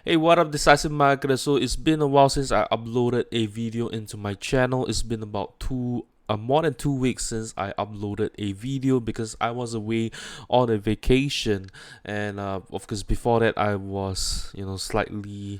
Hey, what up, decisive marketer? So it's been a while since I uploaded a video into my channel. It's been about more than 2 weeks since I uploaded a video because I was away on a vacation, and of course before that I was slightly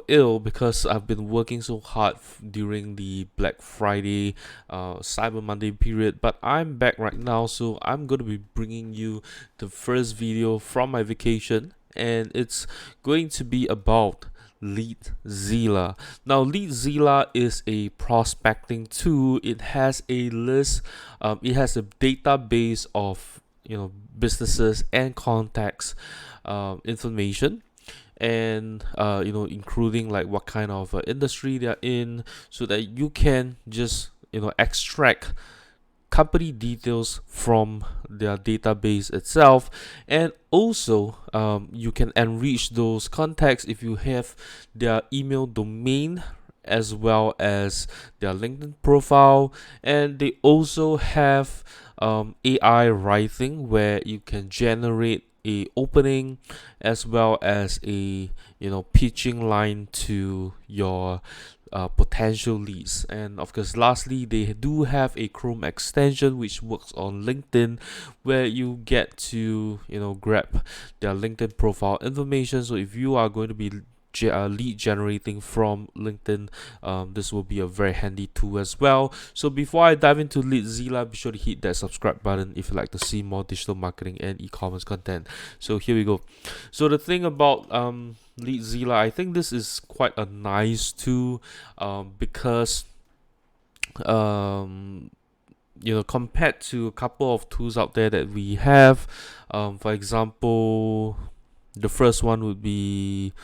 ill because I've been working so hard during the Black Friday, Cyber Monday period. But I'm back right now, so I'm going to be bringing you the first video from my vacation, and it's going to be about Leadzilla. Now, Leadzilla is a prospecting tool. It has a list, it has a database of businesses and contacts information, and including like what kind of industry they're in, so that you can just extract company details from their database itself. And also you can enrich those contacts if you have their email domain as well as their LinkedIn profile. And they also have AI writing, where you can generate a opening as well as a pitching line to your potential leads. And of course, lastly, they do have a Chrome extension which works on LinkedIn, where you get to grab their LinkedIn profile information. So if you are going to be lead generating from LinkedIn, this will be a very handy tool as well. So before I dive into Leadzilla, be sure to hit that subscribe button if you'd like to see more digital marketing and e-commerce content. So here we go. So the thing about Leadzilla, I think this is quite a nice tool, because compared to a couple of tools out there that we have, for example, the first one would be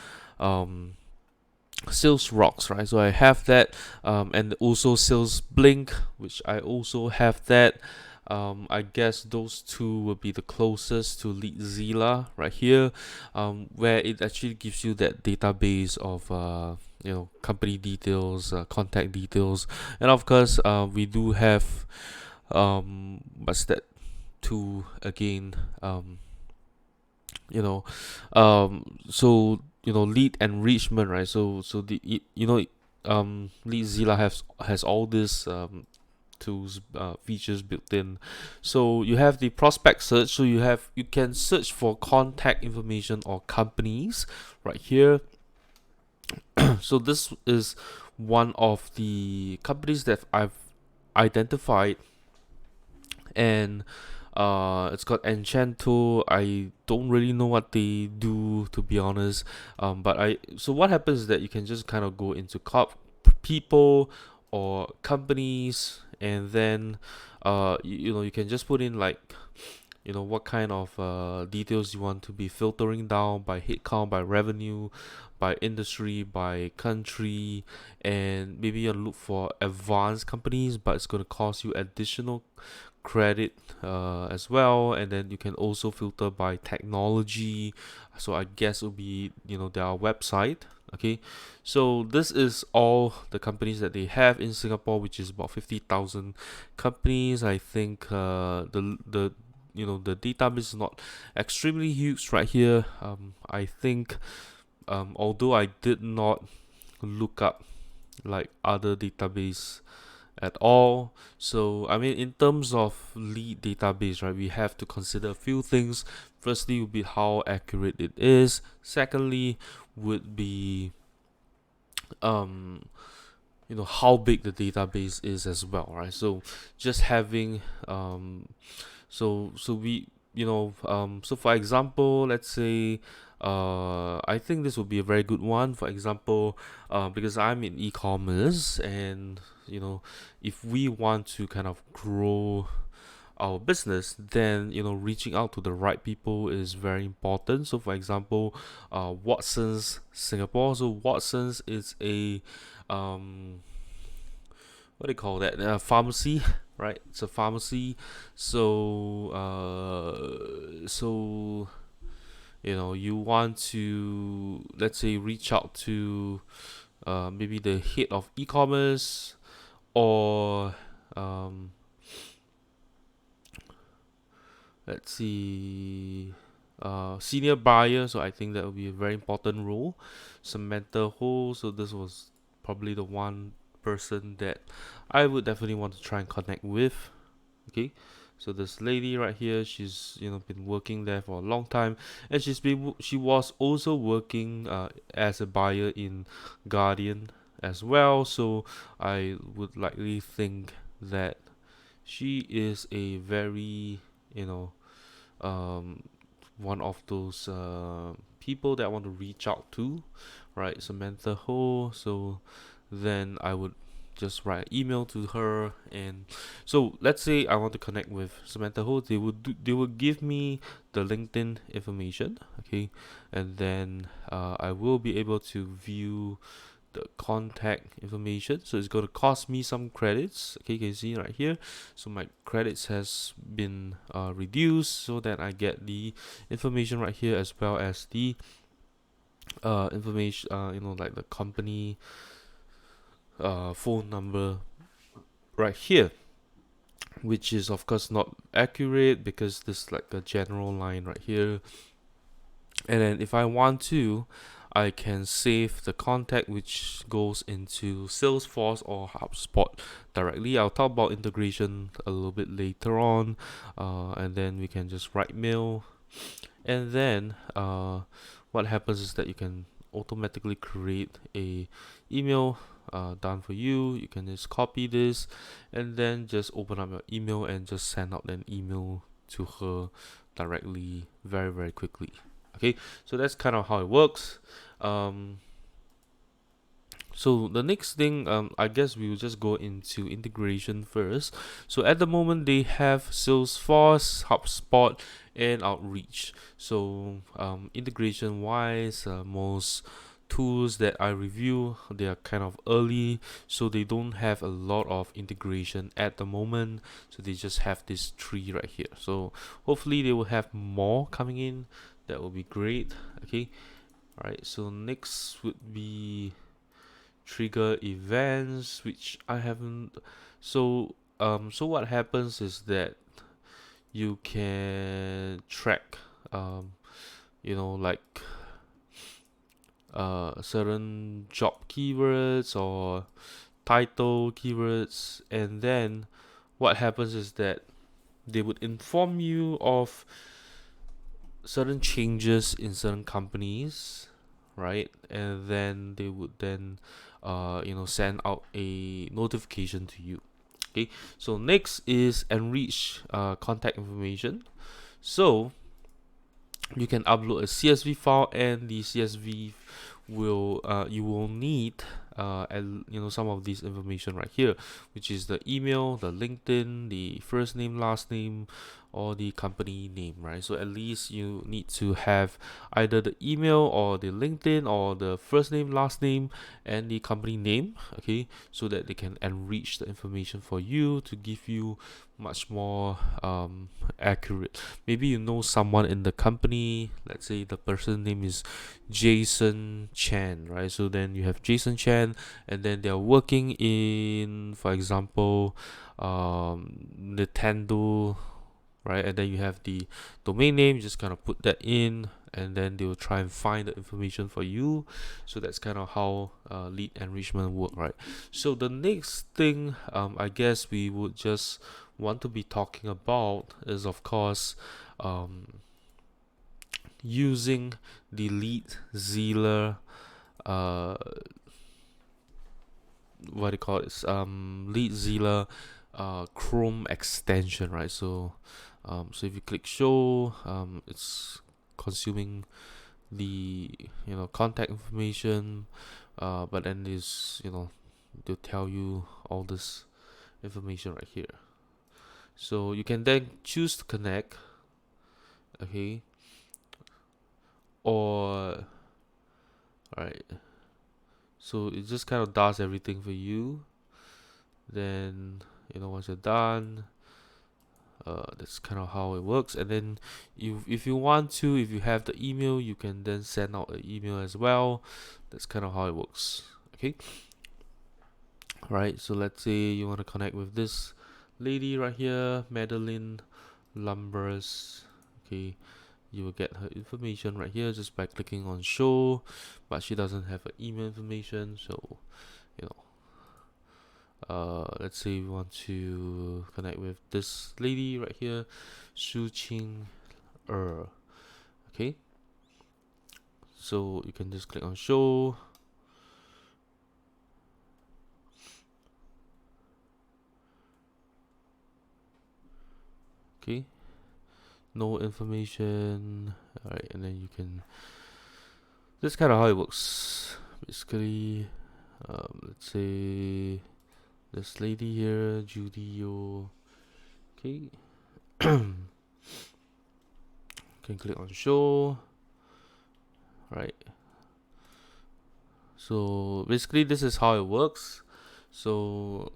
Sales Rocks, right? So I have that, and also Sales Blink, which I also have that. I guess those two will be the closest to Leadzilla right here, where it actually gives you that database of company details, contact details. And of course we do have what's that tool again, so lead enrichment, right? So Leadzilla has all this tools, features built in. So you have the prospect search, so you can search for contact information or companies right here. So this is one of the companies that I've identified, and it's got Enchanto. I don't really know what they do, to be honest. So what happens is that you can just kind of go into people or companies, and then you can just put in like what kind of details you want to be filtering down by headcount, by revenue, by industry, by country. And maybe you look for advanced companies, but it's going to cost you additional credit as well. And then you can also filter by technology, so I guess it will be their website. Okay, so this is all the companies that they have in Singapore, which is about 50,000 companies. I think the database is not extremely huge right here. I think, although I did not look up like other database at all. So I mean, in terms of lead database, right, we have to consider a few things. Firstly would be how accurate it is. Secondly would be how big the database is as well, right? So just having so we so for example, let's say I think this would be a very good one. For example, because I'm in e-commerce, and if we want to kind of grow our business, then reaching out to the right people is very important. So for example, Watson's Singapore. So Watson's is a what do you call that, pharmacy, right? It's a pharmacy. So you want to, let's say, reach out to maybe the head of e-commerce, or let's see, senior buyer, so I think that will be a very important role. Samantha Ho, so this was probably the one person that I would definitely want to try and connect with. Okay, so this lady right here, she's been working there for a long time, and she was also working as a buyer in Guardian as well. So I would likely think that she is a very you know um one of those people that I want to reach out to, right? Samantha Ho. So then I would just write an email to her, and so let's say I want to connect with Samantha Ho. They would give me the LinkedIn information, okay, and then I will be able to view the contact information. So it's going to cost me some credits. Okay, you can see right here. So my credits has been reduced, so that I get the information right here, as well as the information, like the company phone number right here, which is of course not accurate because this is like a general line right here. And then if I want to, I can save the contact, which goes into Salesforce or HubSpot directly. I'll talk about integration a little bit later on, and then we can just write mail. And then what happens is that you can automatically create a email done for you. You can just copy this and then just open up your email and just send out an email to her directly, very, very quickly. Okay, so that's kind of how it works. So the next thing, I guess we will just go into integration first. So at the moment, they have Salesforce, HubSpot, and Outreach. So integration wise, most tools that I review, they are kind of early, so they don't have a lot of integration at the moment. So they just have this tree right here. So hopefully they will have more coming in. That will be great. Okay. All right. So next would be trigger events, which I haven't. So what happens is that you can track like certain job keywords or title keywords, and then what happens is that they would inform you of certain changes in certain companies, right? And then they would then send out a notification to you. Okay, so next is enrich contact information. So you can upload a CSV file, and the CSV will you will need and some of this information right here, which is the email, the LinkedIn, the first name, last name, or the company name, right? So at least you need to have either the email or the LinkedIn or the first name, last name, and the company name, okay, so that they can enrich the information for you to give you much more accurate. Maybe you know someone in the company, let's say the person name is Jason Chan, right? So then you have Jason Chan, and then they're working in, for example, Nintendo, right? And then you have the domain name, you just kind of put that in, and then they will try and find the information for you. So that's kind of how lead enrichment work, right? So the next thing, I guess we would just want to be talking about is, of course, using the Leadzilla what do you call it? Leadzilla Chrome extension, right? So so if you click show, it's consuming the contact information, but then this they'll tell you all this information right here. So you can then choose to connect, okay, or alright. So it just kind of does everything for you. Then once you're done, that's kind of how it works. And then if you want to, if you have the email, you can then send out an email as well. That's kind of how it works. Okay. Right. So let's say you want to connect with this lady right here, Madeline Lumbers. Okay. you will get her information right here just by clicking on show, but she doesn't have her email information. So you know, let's say we want to connect with this lady right here, Su Qing okay, so you can just click on show. Okay, no information. All right, and then you can, that's kind of how it works basically. Let's say this lady here, Judy Yo. Okay, can click on show. Right, so basically this is how it works. So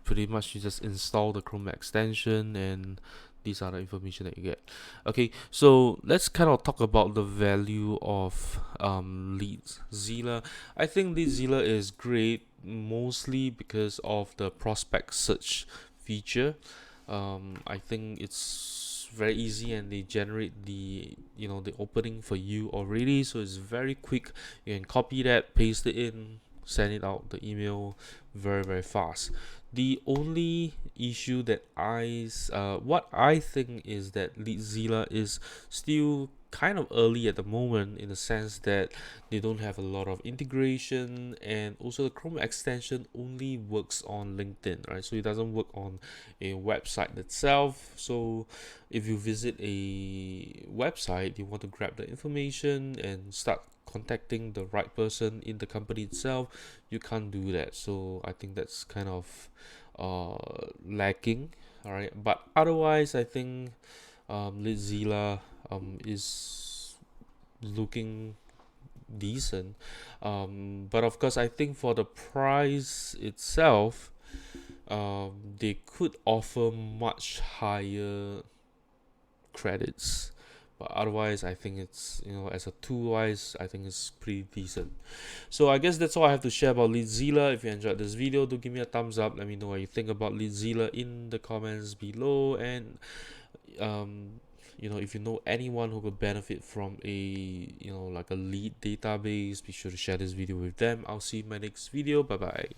pretty much you just install the Chrome extension, and these are the information that you get. Okay, so let's kind of talk about the value of Leadzilla. I think Leadzilla is great mostly because of the prospect search feature. I think it's very easy, and they generate the the opening for you already, so it's very quick. You can copy that, paste it in, send it out the email very fast. The only issue that what I think is that Leadzilla is still kind of early at the moment, in the sense that they don't have a lot of integration, and also the Chrome extension only works on LinkedIn, right? So it doesn't work on a website itself. So if you visit a website, you want to grab the information and start contacting the right person in the company itself, you can't do that. So I think that's kind of lacking. All right, but otherwise I think Leadzilla is looking decent. But of course I think for the price itself, they could offer much higher credits, but otherwise I think it's, as a tool wise, I think it's pretty decent. So I guess that's all I have to share about Leadzilla. If you enjoyed this video, do give me a thumbs up. Let me know what you think about Leadzilla in the comments below, and if you know anyone who could benefit from a like a lead database, be sure to share this video with them. I'll see you in my next video. Bye bye.